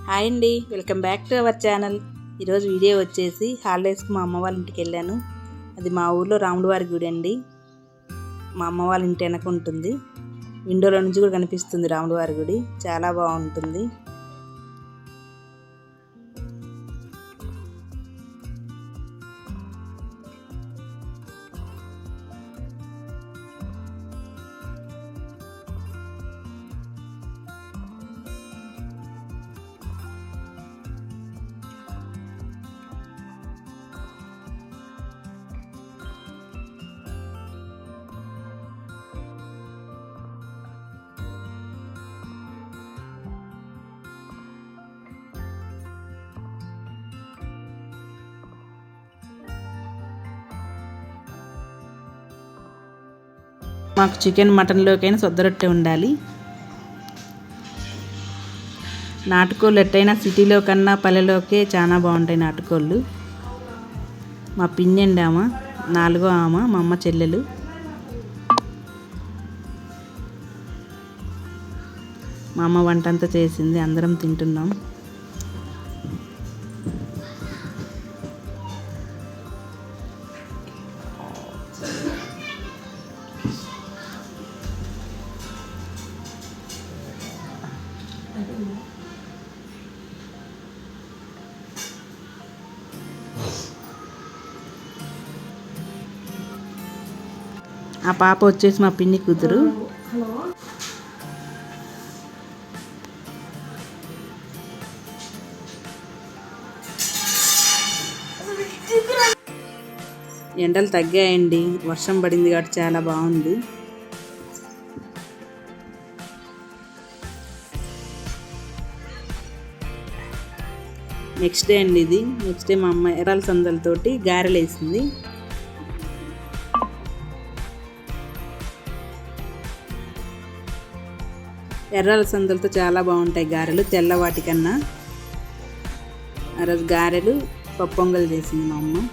Hi అండి, welcome back to our channel. ఈరోజు video వచ్చేసి హాలిడేస్కి మా అమ్మ వాళ్ళ ఇంటికి వెళ్ళాను. అది మా ఊర్లో రాముల వారి గుడి అండి. మా అమ్మ వాళ్ళ ఇంటి వెనక ఉంటుంది. విండోలో నుంచి కూడా కనిపిస్తుంది రాముల వారి గుడి. చాలా బాగుంటుంది. మాకు చికెన్ మటన్లోకైనా సొద్దరొట్టె ఉండాలి. నాటుకోళ్ళు ఎట్టయినా సిటీలో కన్నా పల్లెలోకే చాలా బాగుంటాయి నాటుకోళ్ళు. మా పిన్ని అండి ఆమె, 4వ ఆమె, మా అమ్మ చెల్లెలు. మా అమ్మ వంట అంతా చేసింది, అందరం తింటున్నాం. ఆ పాప వచ్చేసి మా పిన్ని కూతురు. ఎండలు తగ్గాయండి, వర్షం పడింది కాబట్టి చాలా బాగుంది. నెక్స్ట్ డే అండి ఇది. నెక్స్ట్ డే మా అమ్మ ఎర్రల సందలతోటి గారెలు వేసింది. ఎర్రల సందలతో చాలా బాగుంటాయి గారెలు, తెల్లవాటి కన్నా. ఆ రోజు గారెలు, పప్పు పొంగల్ చేసింది మా అమ్మ.